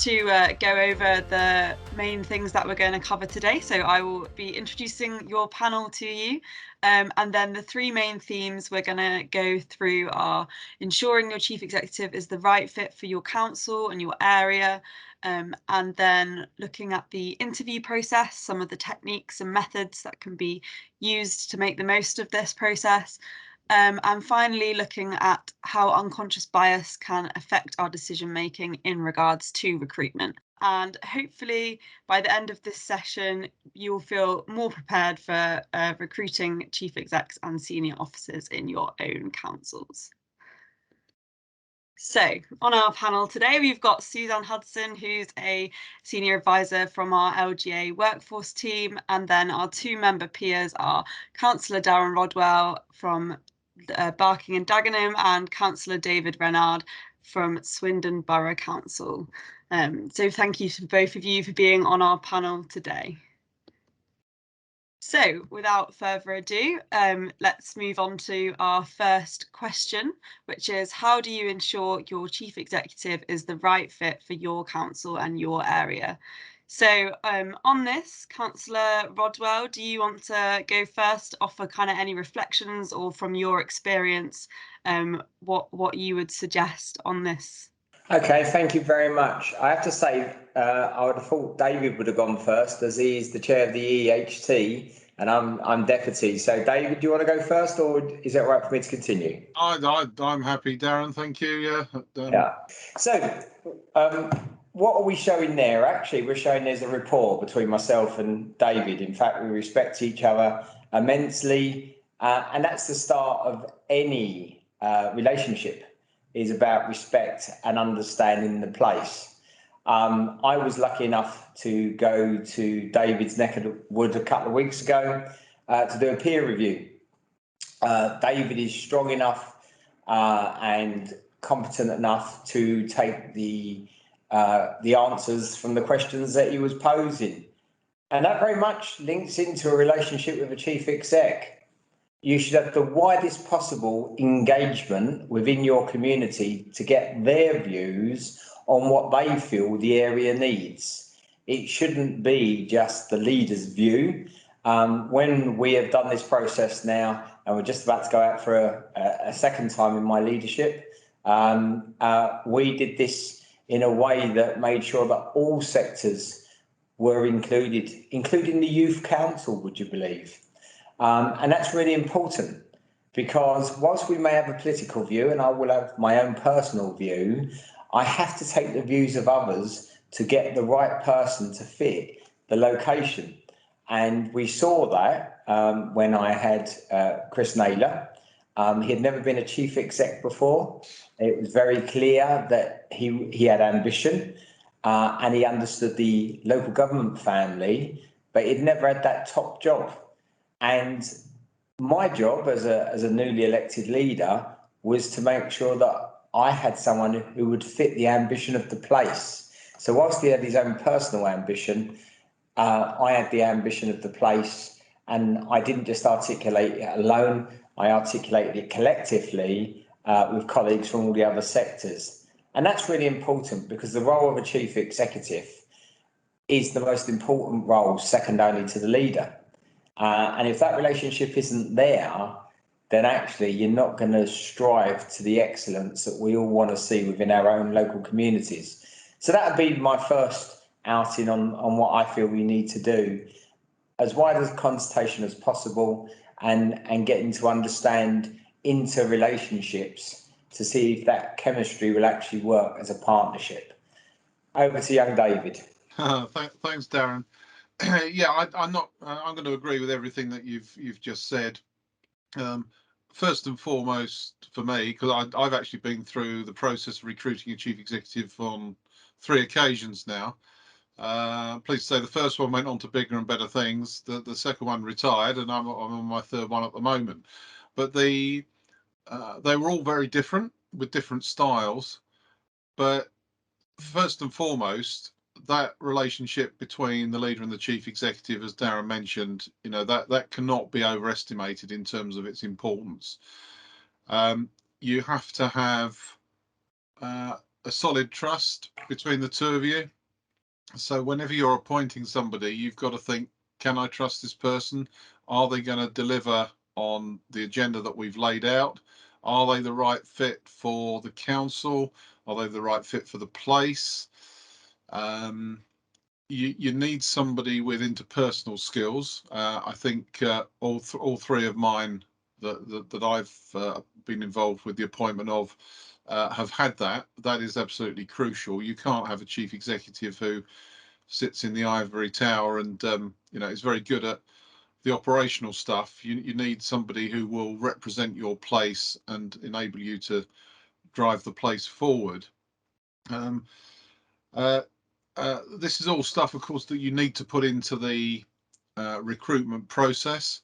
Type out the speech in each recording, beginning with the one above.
to go over the main things that we're going to cover today. So I will be introducing your panel to you. And then the three main themes we're going to go through are ensuring your chief executive is the right fit for your council and your area. And then looking at the interview process, some of the techniques and methods that can be used to make the most of this process. And finally, looking at how unconscious bias can affect our decision making in regards to recruitment. And hopefully by the end of this session, you'll feel more prepared for recruiting chief execs and senior officers in your own councils. So on our panel today, we've got Suzanne Hudson, who's a senior advisor from our LGA workforce team. And then our two member peers are Councillor Darren Rodwell from Barking and Dagenham and Councillor David Renard from Swindon Borough Council. So thank you to both of you for being on our panel today. So without further ado, let's move on to our first question, which is how do you ensure your chief executive is the right fit for your council and your area? So on this, Councillor Rodwell, do you want to go first, offer kind of any reflections or from your experience, what you would suggest on this? Okay, thank you very much. I have to say, I would have thought David would have gone first as he is the chair of the EHT and I'm deputy. So David, do you want to go first or is it all right for me to continue? I'm happy, Darren, thank you. Yeah. So what are we showing there? Actually, we're showing there's a rapport between myself and David. In fact, we respect each other immensely. And that's the start of any relationship, is about respect and understanding the place. I was lucky enough to go to David's neck of the wood a couple of weeks ago to do a peer review. David is strong enough and competent enough to take the answers from the questions that he was posing. And that very much links into a relationship with a chief exec. You should have the widest possible engagement within your community to get their views on what they feel the area needs. It shouldn't be just the leader's view. When we have done this process now, and we're just about to go out for a second time in my leadership, we did this in a way that made sure that all sectors were included, including the youth council, would you believe? And that's really important because whilst we may have a political view and I will have my own personal view, I have to take the views of others to get the right person to fit the location. And we saw that when I had Chris Naylor. He had never been a chief exec before. It was very clear that he had ambition and he understood the local government family, but he'd never had that top job. And my job as a newly elected leader was to make sure that I had someone who would fit the ambition of the place. So whilst he had his own personal ambition, I had the ambition of the place, and I didn't just articulate it alone, I articulated it collectively with colleagues from all the other sectors. And that's really important because the role of a chief executive is the most important role, second only to the leader. And if that relationship isn't there, then actually you're not going to strive to the excellence that we all want to see within our own local communities. So that would be my first outing on what I feel we need to do, as wide as consultation as possible, and getting to understand interrelationships to see if that chemistry will actually work as a partnership. Over to young David. Thanks, Darren. Yeah, I'm going to agree with everything that you've just said. First and foremost for me, because I've actually been through the process of recruiting a chief executive on 3 occasions now. Pleased to say the first one went on to bigger and better things. The second one retired, and I'm on my third one at the moment. But they were all very different with different styles. But first and foremost, that relationship between the leader and the chief executive, as Darren mentioned, that cannot be overestimated in terms of its importance. You have to have a solid trust between the two of you. So whenever you're appointing somebody, you've got to think, can I trust this person? Are they going to deliver on the agenda that we've laid out? Are they the right fit for the council? Are they the right fit for the place? You need somebody with interpersonal skills. I think all three of mine that I've been involved with the appointment of have had that. That is absolutely crucial. You can't have a chief executive who sits in the ivory tower and is very good at the operational stuff. You need somebody who will represent your place and enable you to drive the place forward. This is all stuff, of course, that you need to put into the recruitment process.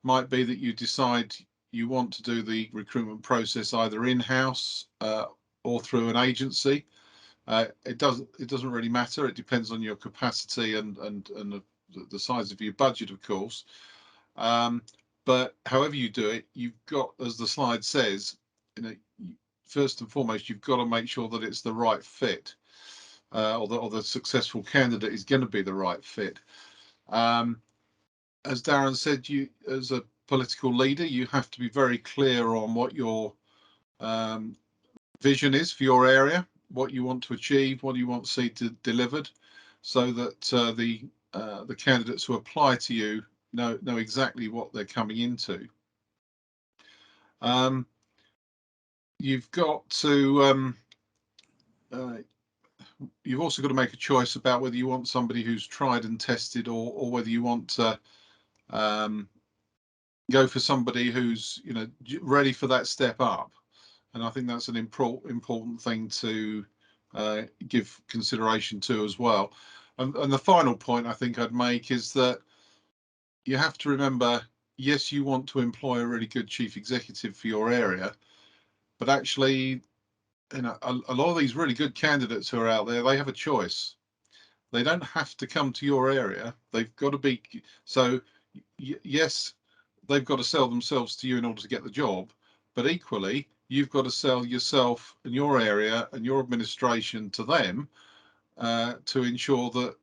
Might be that you decide you want to do the recruitment process either in-house or through an agency. It doesn't really matter. It depends on your capacity and the size of your budget, of course. But however you do it, you've got, as the slide says, first and foremost, you've got to make sure that it's the right fit. Or the successful candidate is going to be the right fit. As Darren said, you, as a political leader, you have to be very clear on what your vision is for your area, what you want to achieve, what you want to see delivered, so that the candidates who apply to you know exactly what they're coming into. You've got to you've also got to make a choice about whether you want somebody who's tried and tested, or whether you want to go for somebody who's ready for that step up. And I think that's an important thing to give consideration to as well. And the final point I think I'd make is that you have to remember, yes, you want to employ a really good chief executive for your area, but actually, a lot of these really good candidates who are out there, they have a choice. They don't have to come to your area. They've got to be, so yes, they've got to sell themselves to you in order to get the job, but equally, you've got to sell yourself and your area and your administration to them to ensure that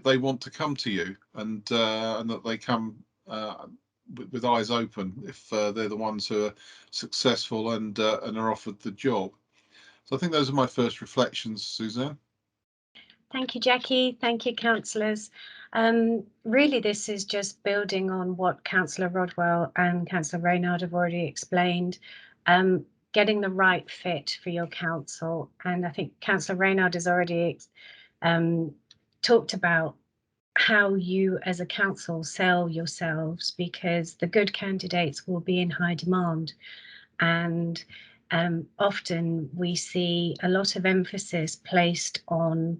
they want to come to you, and that they come with eyes open if they're the ones who are successful and are offered the job. So I think those are my first reflections, Suzanne. Thank you, Jackie. Thank you, councillors. Really, this is just building on what Councillor Rodwell and Councillor Reynard have already explained, getting the right fit for your council. And I think Councillor Reynard has already talked about how you as a council sell yourselves, because the good candidates will be in high demand. And often we see a lot of emphasis placed on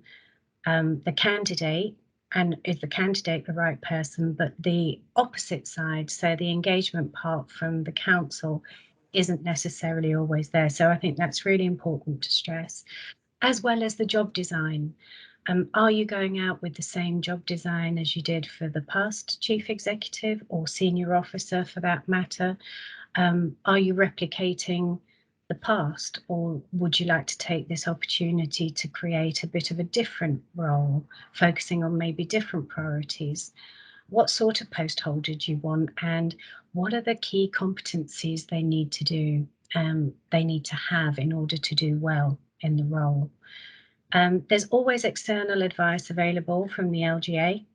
the candidate, and is the candidate the right person, but the opposite side, so the engagement part from the council, isn't necessarily always there. So I think that's really important to stress, as well as the job design. Are you going out with the same job design as you did for the past chief executive or senior officer for that matter? Are you replicating the past, or would you like to take this opportunity to create a bit of a different role, focusing on maybe different priorities? What sort of post holder do you want, and what are the key competencies they need to do, they need to have in order to do well in the role? There's always external advice available from the LGA,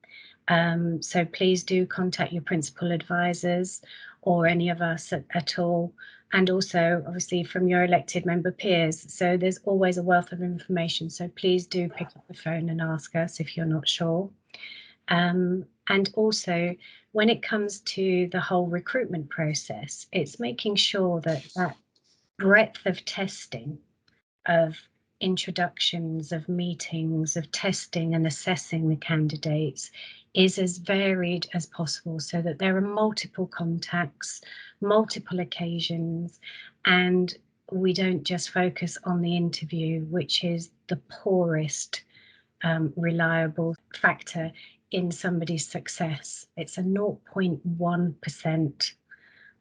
so please do contact your principal advisors or any of us at all, and also obviously from your elected member peers. So there's always a wealth of information, so please do pick up the phone and ask us if you're not sure. And also, when it comes to the whole recruitment process, it's making sure that that breadth of testing, of introductions, of meetings, of testing and assessing the candidates is as varied as possible, so that there are multiple contacts, multiple occasions, and we don't just focus on the interview, which is the poorest reliable factor in somebody's success. It's a 0.1%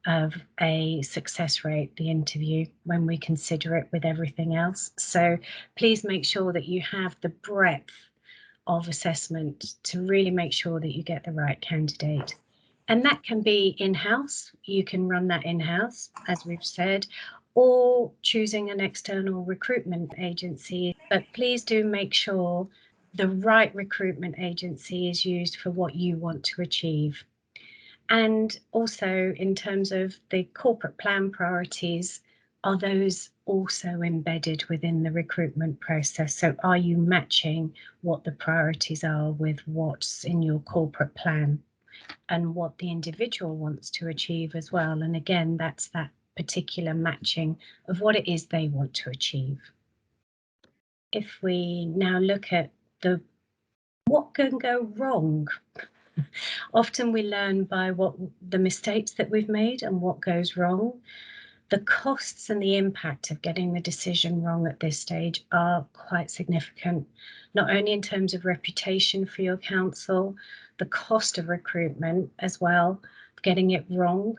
of a success rate, the interview, when we consider it with everything else. So please make sure that you have the breadth of assessment to really make sure that you get the right candidate. And that can be in-house. You can run that in-house, as we've said, or choosing an external recruitment agency. But please do make sure the right recruitment agency is used for what you want to achieve. And also in terms of the corporate plan priorities, are those also embedded within the recruitment process? So are you matching what the priorities are with what's in your corporate plan and what the individual wants to achieve as well? And again, that's that particular matching of what it is they want to achieve. If we now look at what can go wrong, often we learn by what the mistakes that we've made and what goes wrong. The costs and the impact of getting the decision wrong at this stage are quite significant, not only in terms of reputation for your council, the cost of recruitment as well, getting it wrong.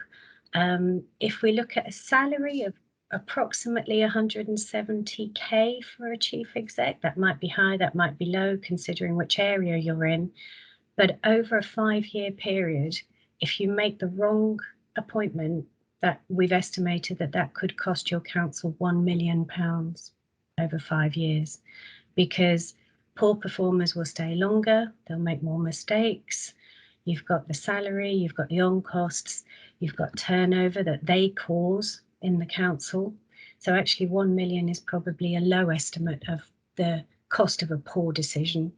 If we look at a salary of approximately 170k for a chief exec, that might be high, that might be low, considering which area you're in. But over a 5-year period, if you make the wrong appointment, that we've estimated that could cost your council £1 million over 5 years, because poor performers will stay longer, they'll make more mistakes. You've got the salary, you've got the on costs, you've got turnover that they cause in the council. So actually 1 million is probably a low estimate of the cost of a poor decision.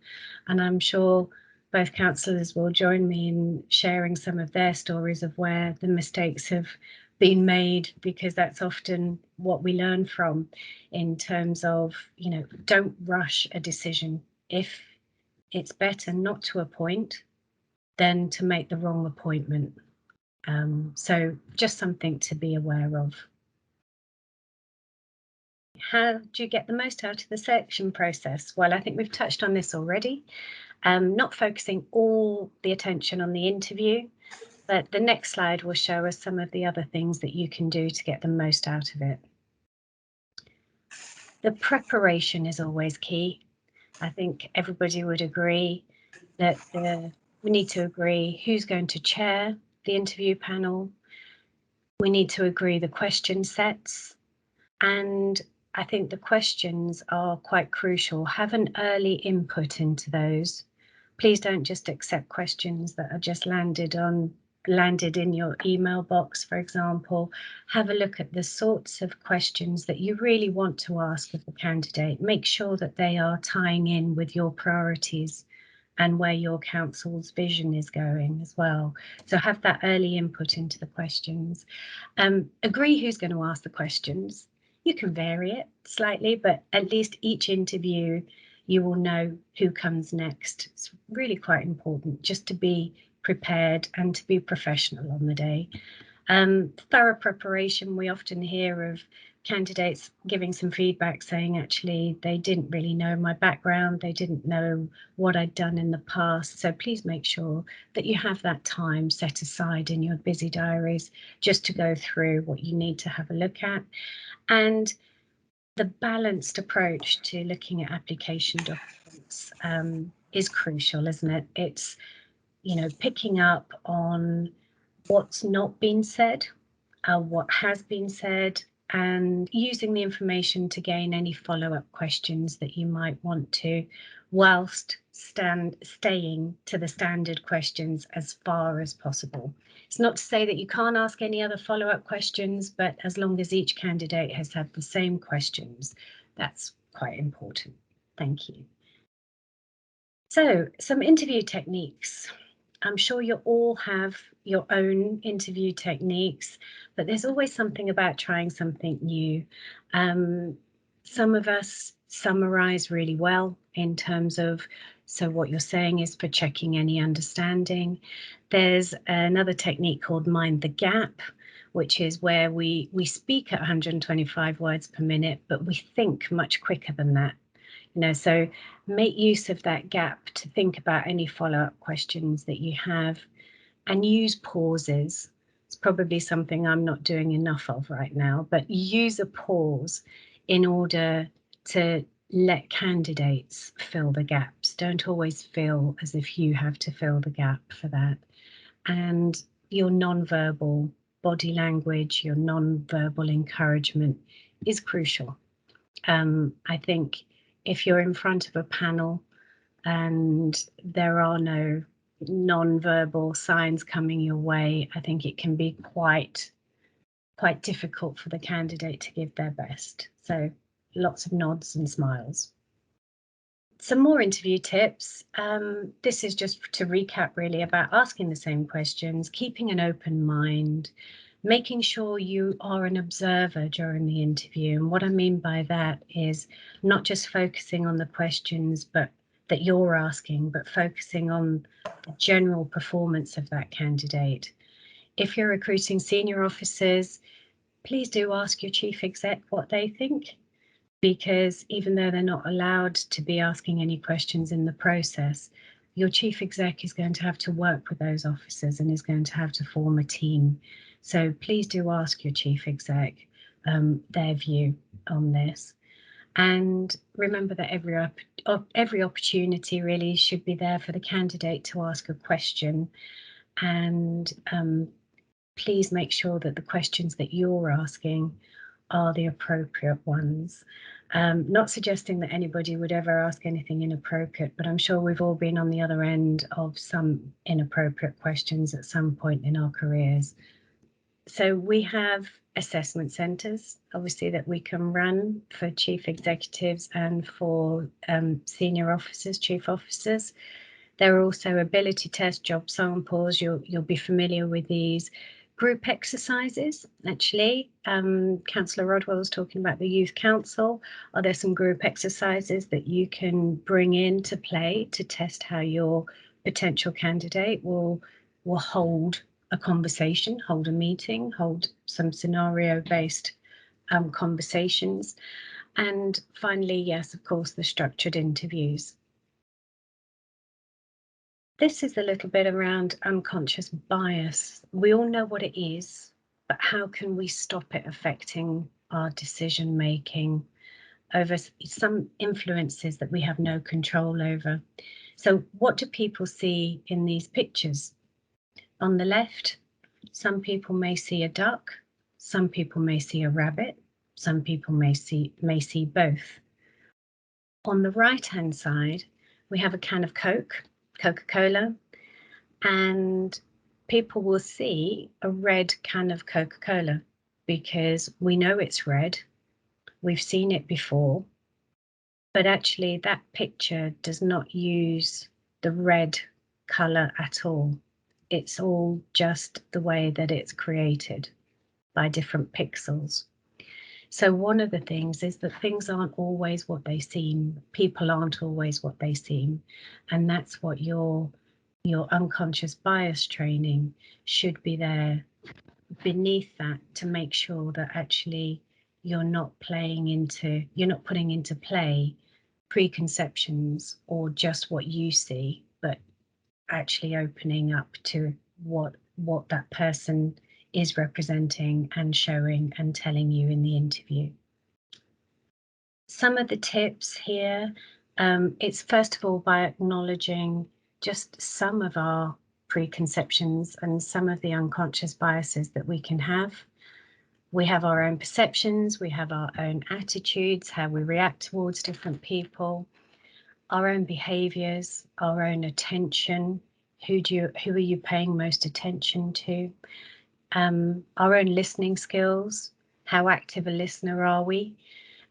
And I'm sure both councillors will join me in sharing some of their stories of where the mistakes have been made, because that's often what we learn from in terms of, you know, don't rush a decision. If it's better not to appoint than to make the wrong appointment. So just something to be aware of. How do you get the most out of the selection process? Well, I think we've touched on this already. Not focusing all the attention on the interview, but the next slide will show us some of the other things that you can do to get the most out of it. The preparation is always key. I think everybody would agree that we need to agree who's going to chair the interview panel. We need to agree the question sets, and I think the questions are quite crucial. Have an early input into those. Please don't just accept questions that are just landed in your email box, for example. Have a look at the sorts of questions that you really want to ask of the candidate. Make sure that they are tying in with your priorities and where your council's vision is going as well. So have that early input into the questions. Agree who's going to ask the questions. You can vary it slightly, but at least each interview you will know who comes next. It's really quite important just to be prepared and to be professional on the day. Thorough preparation, we often hear of candidates giving some feedback saying actually they didn't really know my background, they didn't know what I'd done in the past. So please make sure that you have that time set aside in your busy diaries just to go through what you need to have a look at. And the balanced approach to looking at application documents is crucial, isn't it? It's, you know, picking up on what's not been said, what has been said, and using the information to gain any follow-up questions that you might want to, whilst staying to the standard questions as far as possible. It's not to say that you can't ask any other follow-up questions, but as long as each candidate has had the same questions, that's quite important. Thank you. So, some interview techniques. I'm sure you all have your own interview techniques, but there's always something about trying something new. Some of us summarize really well in terms of, so what you're saying is for checking any understanding. There's another technique called mind the gap, which is where we speak at 125 words per minute, but we think much quicker than that. You know, so make use of that gap to think about any follow-up questions that you have, and use pauses. It's probably something I'm not doing enough of right now, but use a pause in order to let candidates fill the gaps. Don't always feel as if you have to fill the gap for that. And your non-verbal body language, your non-verbal encouragement is crucial. I think if you're in front of a panel and there are no non-verbal signs coming your way, I think it can be quite difficult for the candidate to give their best. So lots of nods and smiles. Some more interview tips. This is just to recap really about asking the same questions, keeping an open mind, making sure you are an observer during the interview. And what I mean by that is not just focusing on the questions that you're asking, but focusing on the general performance of that candidate. If you're recruiting senior officers, please do ask your chief exec what they think, because even though they're not allowed to be asking any questions in the process, your chief exec is going to have to work with those officers and is going to have to form a team. So please do ask your chief exec their view on this. And remember that every opportunity really should be there for the candidate to ask a question. And please make sure that the questions that you're asking are the appropriate ones. Not suggesting that anybody would ever ask anything inappropriate, but I'm sure we've all been on the other end of some inappropriate questions at some point in our careers. So we have assessment centres, obviously, that we can run for chief executives and for senior officers, chief officers. There are also ability test job samples. You'll be familiar with these. Group exercises, actually. Councillor Rodwell was talking about the Youth Council. Are there some group exercises that you can bring into play to test how your potential candidate will hold a conversation, hold a meeting, hold some scenario-based conversations? And finally, yes, of course, the structured interviews. This is a little bit around unconscious bias. We all know what it is, but how can we stop it affecting our decision making over some influences that we have no control over? So what do people see in these pictures? On the left, some people may see a duck, some people may see a rabbit, some people may see both. On the right-hand side, we have a can of Coke, Coca-Cola, and people will see a red can of Coca-Cola because we know it's red, we've seen it before, but actually that picture does not use the red colour at all. It's all just the way that it's created by different pixels. So one of the things is that things aren't always what they seem, people aren't always what they seem, and that's what your unconscious bias training should be there beneath that, to make sure that actually you're not putting into play preconceptions or just what you see, but actually opening up to what that person is representing and showing and telling you in the interview. Some of the tips here, it's first of all by acknowledging just some of our preconceptions and some of the unconscious biases that we can have. We have our own perceptions, we have our own attitudes, how we react towards different people, our own behaviours, our own attention. Who are you paying most attention to? Our own listening skills, how active a listener are we?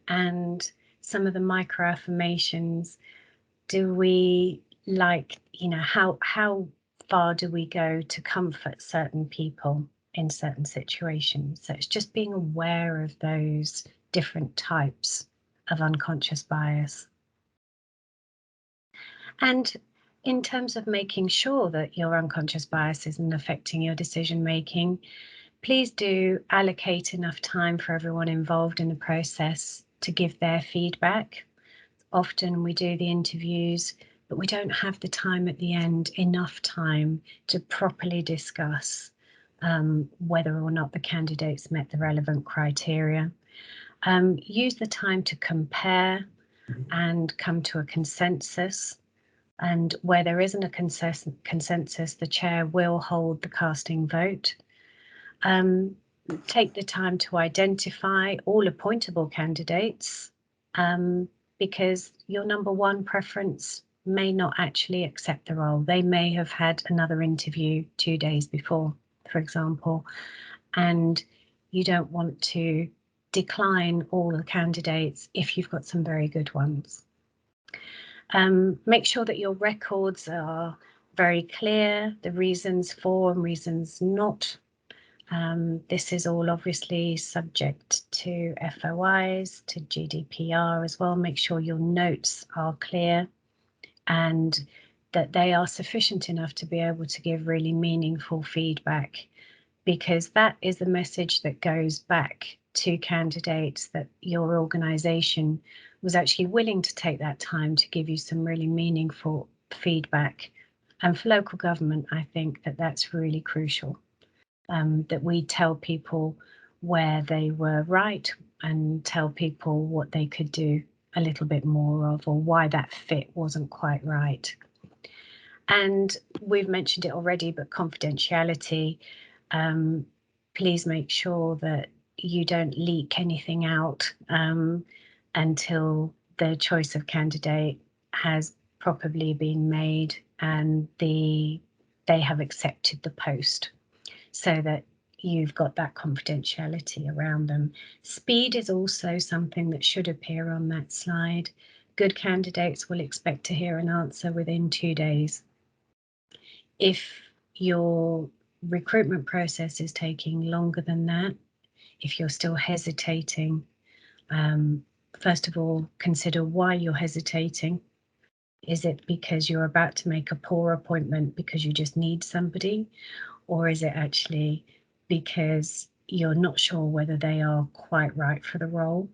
And some of the micro affirmations, do we like, how far do we go to comfort certain people in certain situations? So it's just being aware of those different types of unconscious bias. And in terms of making sure that your unconscious bias isn't affecting your decision making, please do allocate enough time for everyone involved in the process to give their feedback. Often we do the interviews, but we don't have the time at the end, enough time to properly discuss whether or not the candidates met the relevant criteria. Use the time to compare. and come to a consensus. And where there isn't a consensus, the chair will hold the casting vote. Take the time to identify all appointable candidates, because your number one preference may not actually accept the role. They may have had another interview 2 days before, for example, and you don't want to decline all the candidates if you've got some very good ones. Make sure that your records are very clear, the reasons for and reasons not. This is all obviously subject to FOIs, to GDPR as well. Make sure your notes are clear and that they are sufficient enough to be able to give really meaningful feedback, because that is the message that goes back to candidates, that your organisation was actually willing to take that time to give you some really meaningful feedback. And for local government, I think that that's really crucial, that we tell people where they were right and tell people what they could do a little bit more of, or why that fit wasn't quite right. And we've mentioned it already, but confidentiality. Please make sure that you don't leak anything out until the choice of candidate has properly been made and they have accepted the post, so that you've got that confidentiality around them. Speed is also something that should appear on that slide. Good candidates will expect to hear an answer within 2 days. If your recruitment process is taking longer than that, if you're still hesitating, first of all, consider why you're hesitating. Is it because you're about to make a poor appointment because you just need somebody? Or is it actually because you're not sure whether they are quite right for the role?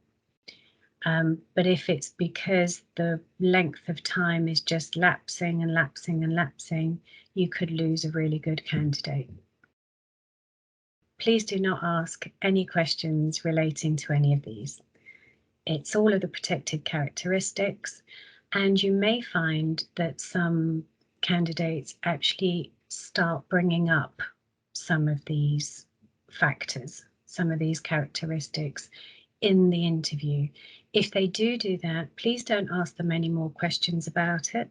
But if it's because the length of time is just lapsing and lapsing and lapsing, you could lose a really good candidate. Please do not ask any questions relating to any of these. It's all of the protected characteristics, and you may find that some candidates actually start bringing up some of these factors, some of these characteristics in the interview. If they do that, please don't ask them any more questions about it.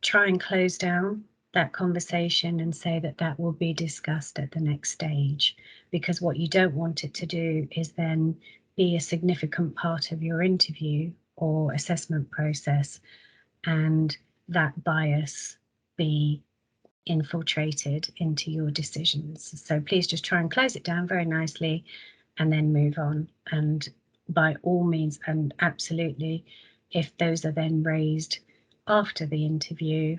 Try and close down that conversation and say that that will be discussed at the next stage, because what you don't want it to do is then be a significant part of your interview or assessment process and that bias be infiltrated into your decisions. So please just try and close it down very nicely and then move on. And by all means, and absolutely, if those are then raised after the interview,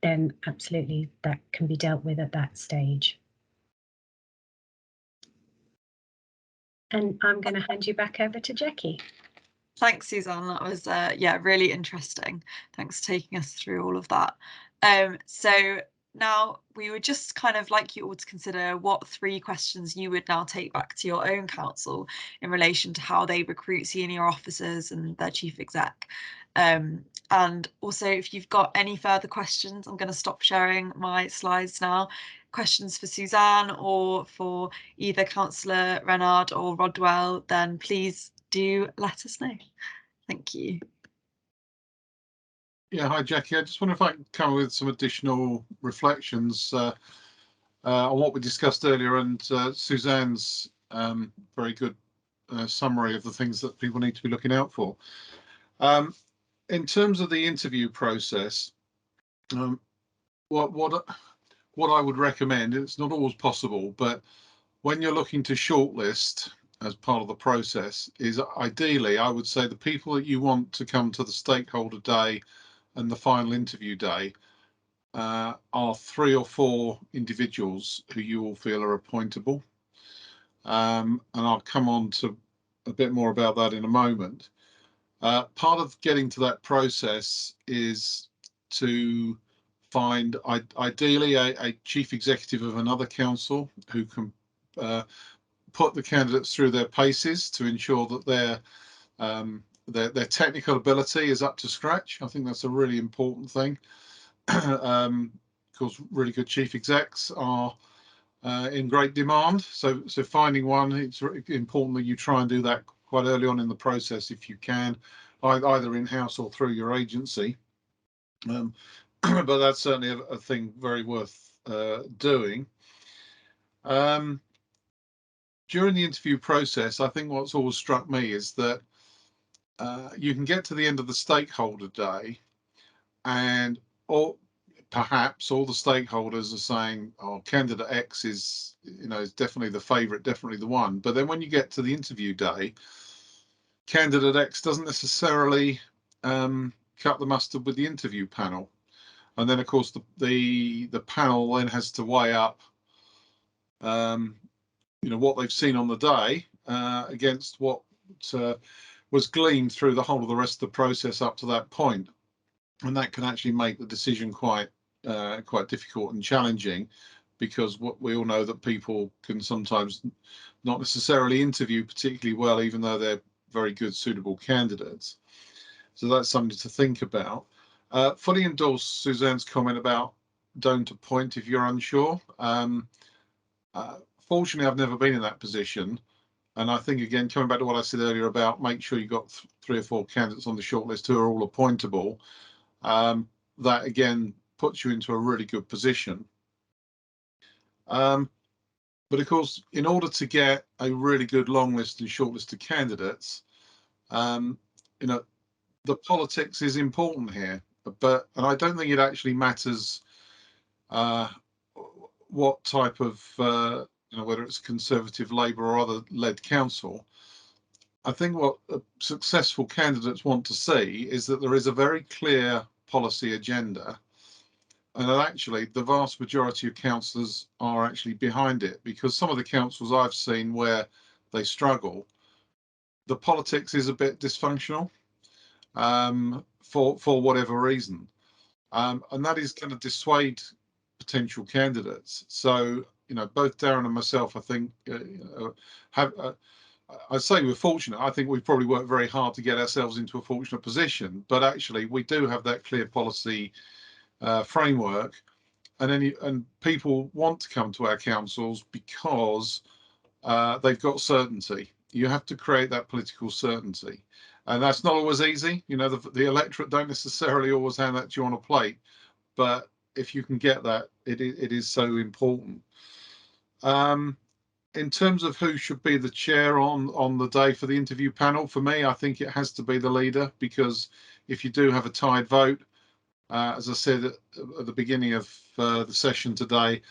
then absolutely that can be dealt with at that stage. And I'm going to hand you back over to Jackie. Thanks, Suzanne. That was really interesting. Thanks for taking us through all of that. So now we would just kind of like you all to consider what 3 questions you would now take back to your own council in relation to how they recruit senior officers and their chief exec. And also, if you've got any further questions, I'm going to stop sharing my slides now. Questions for Suzanne or for either Councillor Renard or Rodwell, then please do let us know. Thank you. Yeah, hi Jackie. I just wonder if I can come with some additional reflections on what we discussed earlier, and Suzanne's very good summary of the things that people need to be looking out for. In terms of the interview process, what I would recommend, it's not always possible, but when you're looking to shortlist as part of the process, is ideally, I would say the people that you want to come to the stakeholder day and the final interview day are 3 or 4 individuals who you all feel are appointable. And I'll come on to a bit more about that in a moment. Part of getting to that process is to find ideally a chief executive of another council who can put the candidates through their paces to ensure that they're their technical ability is up to scratch. I think that's a really important thing. Of course, really good chief execs are in great demand. So finding one, it's important that you try and do that quite early on in the process if you can, either in-house or through your agency. But that's certainly a thing very worth doing. During the interview process, I think what's always struck me is that you can get to the end of the stakeholder day, and perhaps all the stakeholders are saying, "Oh, candidate X is definitely the favourite, definitely the one." But then when you get to the interview day, candidate X doesn't necessarily cut the mustard with the interview panel, and then of course the panel then has to weigh up what they've seen on the day against what was gleaned through the whole of the rest of the process up to that point, and that can actually make the decision quite difficult and challenging, because we all know that people can sometimes not necessarily interview particularly well, even though they're very good, suitable candidates. So that's something to think about. Fully endorse Suzanne's comment about don't appoint if you're unsure. Fortunately, I've never been in that position. And I think, again, coming back to what I said earlier about make sure you've got 3 or 4 candidates on the shortlist who are all appointable, that, again, puts you into a really good position. But, of course, in order to get a really good long list and short list of candidates, the politics is important here. And I don't think it actually matters what type of, whether it's Conservative, Labour or other led council. I think what successful candidates want to see is that there is a very clear policy agenda, and that actually the vast majority of councillors are actually behind it, because some of the councils I've seen where they struggle, the politics is a bit dysfunctional for whatever reason, and that is going to dissuade potential candidates. So both Darren and myself, I think, I'd say we're fortunate. I think we've probably worked very hard to get ourselves into a fortunate position, but actually we do have that clear policy framework, and people want to come to our councils because they've got certainty. You have to create that political certainty, and that's not always easy. The electorate don't necessarily always hand that to you on a plate, but if you can get that, it is so important. In terms of who should be the chair on the day for the interview panel, for me, I think it has to be the leader, because if you do have a tied vote, as I said at the beginning of the session today,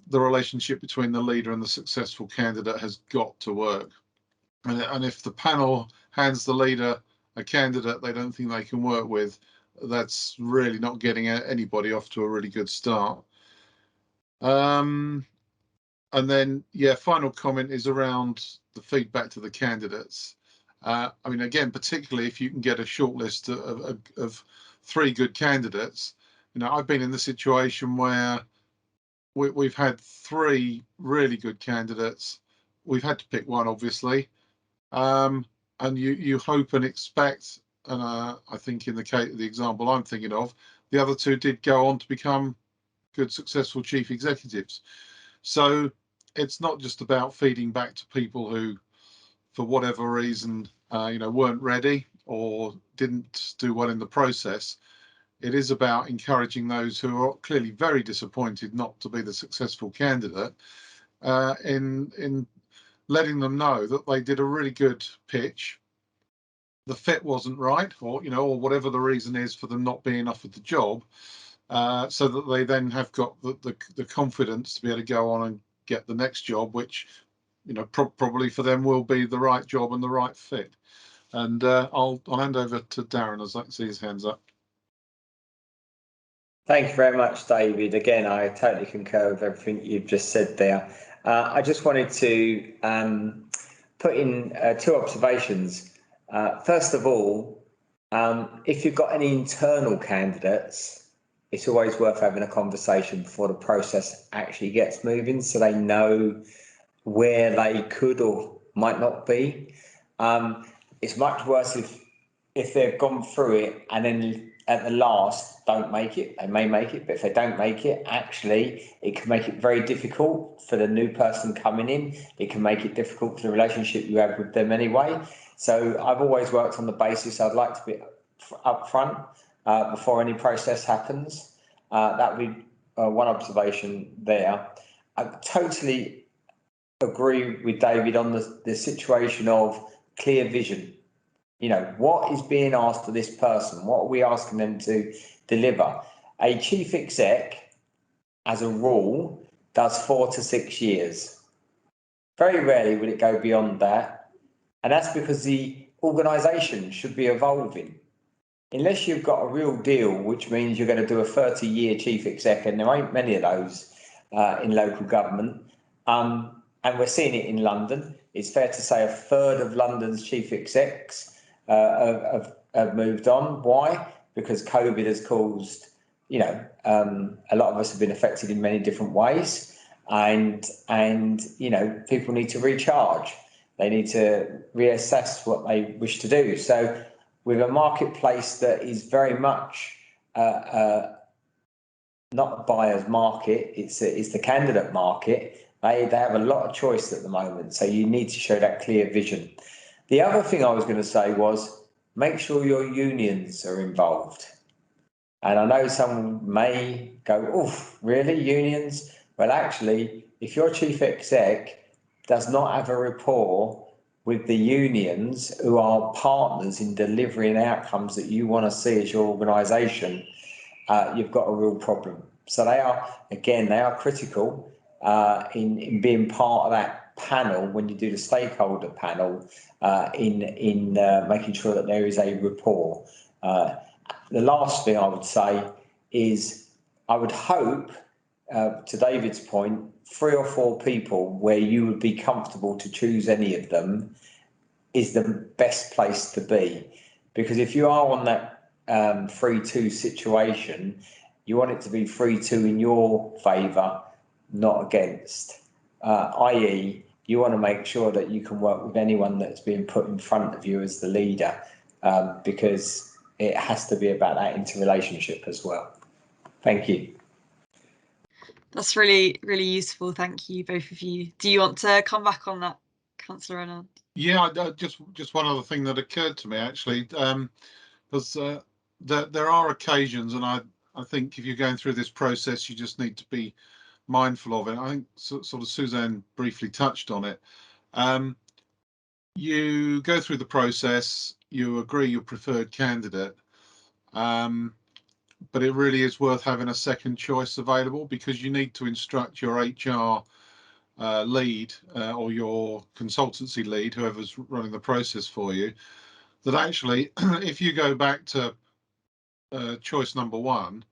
the relationship between the leader and the successful candidate has got to work. And if the panel hands the leader a candidate they don't think they can work with, that's really not getting anybody off to a really good start. And then, final comment is around the feedback to the candidates. Again, particularly if you can get a short list of 3 good candidates. I've been in the situation where we've had 3 really good candidates. We've had to pick one, obviously. And you hope and expect, and I think in the example I'm thinking of, the other 2 did go on to become good, successful chief executives. So it's not just about feeding back to people who, for whatever reason, weren't ready or didn't do well in the process. It is about encouraging those who are clearly very disappointed not to be the successful candidate, in letting them know that they did a really good pitch. The fit wasn't right, or whatever the reason is for them not being offered the job, so that they then have got the confidence to be able to go on and get the next job, which probably for them will be the right job and the right fit. And I'll hand over to Darren, as I can see his hands up. Thank you very much, David. Again, I totally concur with everything you've just said there. I just wanted to put in 2 observations. First of all, if you've got any internal candidates, it's always worth having a conversation before the process actually gets moving, so they know where they could or might not be. It's much worse if if they've gone through it and then at the last don't make it, they may make it, but if they don't make it, actually it can make it very difficult for the new person coming in. It can make it difficult for the relationship you have with them anyway. So I've always worked on the basis I'd like to be upfront before any process happens. That would be one observation there. I totally agree with David on the situation of clear vision. You know, what is being asked of this person? What are we asking them to deliver? A chief exec, as a rule, does 4 to 6 years. Very rarely will it go beyond that. And that's because the organisation should be evolving. Unless you've got a real deal, which means you're going to do a 30-year chief exec, and there ain't many of those in local government. And we're seeing it in London. It's fair to say a third of London's chief execs have moved on. Why? Because COVID has caused, you know, a lot of us have been affected in many different ways, and you know, people need to recharge. They need to reassess what they wish to do. So with a marketplace that is very much not a buyer's market, it's the candidate market. They have a lot of choice at the moment, so you need to show that clear vision. The other thing I was going to say was make sure your unions are involved. And I know some may go, oof, really, unions? Well, actually, if your chief exec does not have a rapport with the unions who are partners in delivering outcomes that you want to see as your organisation, you've got a real problem. So they are critical in being part of that panel when you do the stakeholder panel, in making sure that there is a rapport. The last thing I would say is I would hope, to David's point, 3 or 4 people where you would be comfortable to choose any of them is the best place to be. Because if you are on that 3-2 situation, you want it to be 3-2 in your favour, not against. I.e., you want to make sure that you can work with anyone that's being put in front of you as the leader, because it has to be about that interrelationship as well. Thank you. That's really, really useful. Thank you, both of you. Do you want to come back on that, Councillor Reynard? Yeah, just one other thing that occurred to me actually, because there are occasions, and I think if you're going through this process, you just need to be mindful of it. I think sort of Suzanne briefly touched on it. You go through the process, you agree your preferred candidate, but it really is worth having a second choice available, because you need to instruct your HR lead or your consultancy lead, whoever's running the process for you, that actually if you go back to choice number 1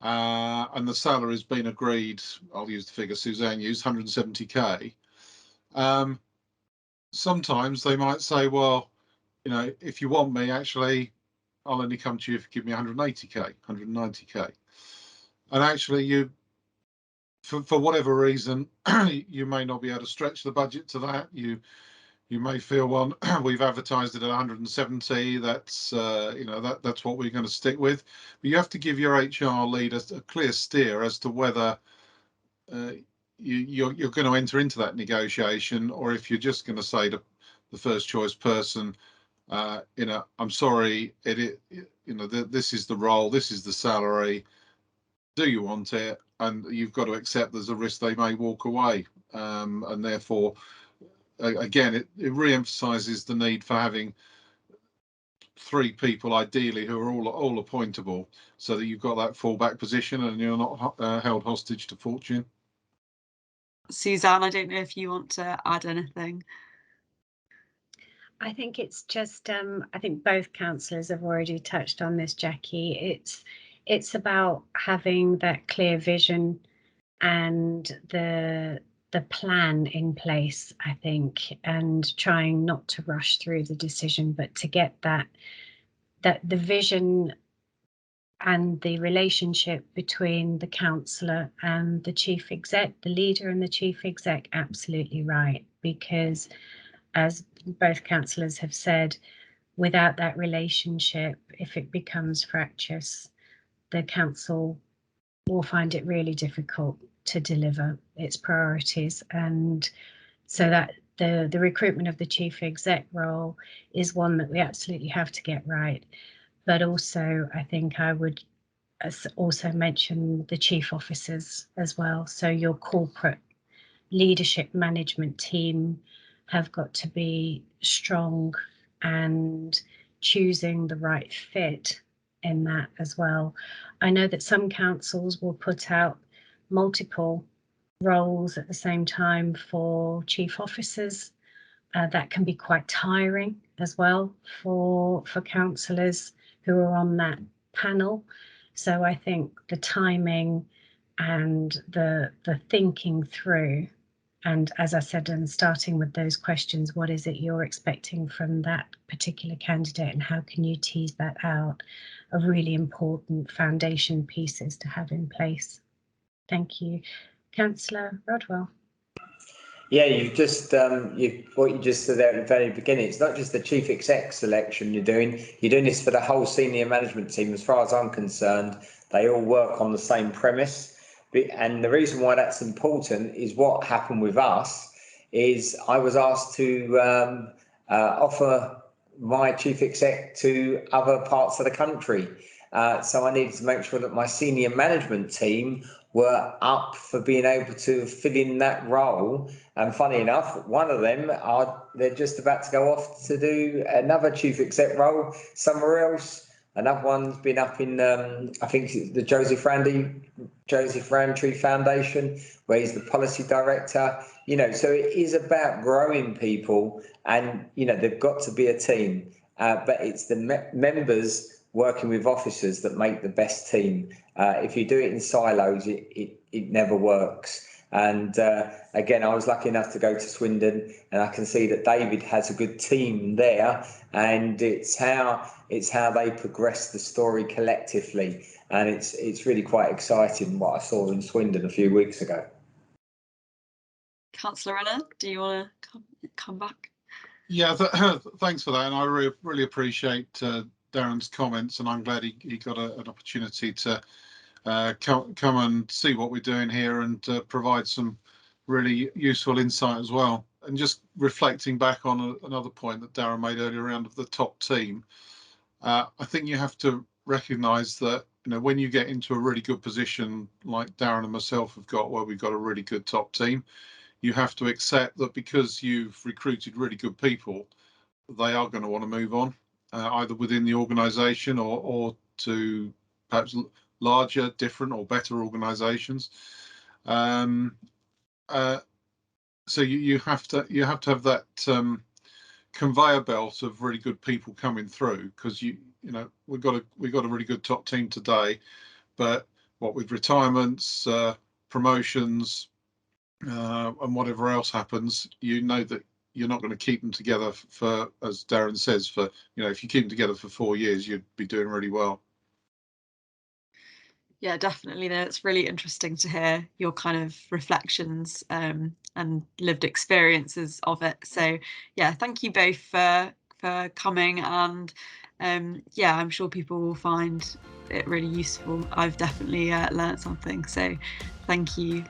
and the salary has been agreed, I'll use the figure Suzanne used, 170k, sometimes they might say, well, you know, if you want me, actually I'll only come to you if you give me 180k, 190k. And actually you, for whatever reason, you may not be able to stretch the budget to that. You may feel, well, we've advertised it at 170. That's you know, that's what we're going to stick with. But you have to give your HR lead a clear steer as to whether you're going to enter into that negotiation, or if you're just going to say to the first choice person, you know, I'm sorry, you know, this is the role, this is the salary. Do you want it? And you've got to accept there's a risk they may walk away, and therefore, again, it re-emphasises the need for having 3 people ideally who are all appointable, so that you've got that fallback position and you're not held hostage to fortune. Suzanne, I don't know if you want to add anything. I think it's just, I think both councillors have already touched on this, Jackie. It's about having that clear vision and the plan in place, I think, and trying not to rush through the decision, but to get that the vision and the relationship between the councillor and the chief exec, the leader and the chief exec, absolutely right. Because as both councillors have said, without that relationship, if it becomes fractious, the council will find it really difficult to deliver its priorities. And so that the recruitment of the chief exec role is one that we absolutely have to get right. But also, I think I would also mention the chief officers as well. So your corporate leadership management team have got to be strong and choosing the right fit in that as well. I know that some councils will put out multiple roles at the same time for chief officers. That can be quite tiring as well for councillors who are on that panel. So I think the timing and the thinking through, and as I said, and starting with those questions, what is it you're expecting from that particular candidate and how can you tease that out, are really important foundation pieces to have in place. Thank you. Councillor Rodwell. Yeah, you've just what you just said there at the very beginning. It's not just the chief exec selection you're doing this for the whole senior management team. As far as I'm concerned, they all work on the same premise. And the reason why that's important is what happened with us is I was asked to offer my chief exec to other parts of the country. So I needed to make sure that my senior management team were up for being able to fill in that role. And funny enough, one of them they're just about to go off to do another chief exec role somewhere else. Another one's been up in I think it's the Joseph Rowntree Foundation, where he's the policy director. So it is about growing people, and they've got to be a team. But it's the members working with officers that make the best team. If you do it in silos, it never works. And again, I was lucky enough to go to Swindon, and I can see that David has a good team there, and it's how they progress the story collectively. And it's really quite exciting what I saw in Swindon a few weeks ago. Councillor Renner, do you want to come back? Yeah, thanks for that, and I really appreciate Darren's comments, and I'm glad he got an opportunity to come and see what we're doing here and provide some really useful insight as well. And just reflecting back on another point that Darren made earlier around of the top team, I think you have to recognise that when you get into a really good position like Darren and myself have got, where we've got a really good top team, you have to accept that because you've recruited really good people, they are going to want to move on, either within the organisation or to perhaps larger, different or better organisations. So you have to have that conveyor belt of really good people coming through, because we've got a really good top team today, but what with retirements, promotions, and whatever else happens, that you're not going to keep them together for, as Darren says, for if you keep them together for 4 years, you'd be doing really well. Yeah, definitely. It's really interesting to hear your kind of reflections and lived experiences of it. So yeah, thank you both for coming, and yeah, I'm sure people will find it really useful. I've definitely learned something, so thank you.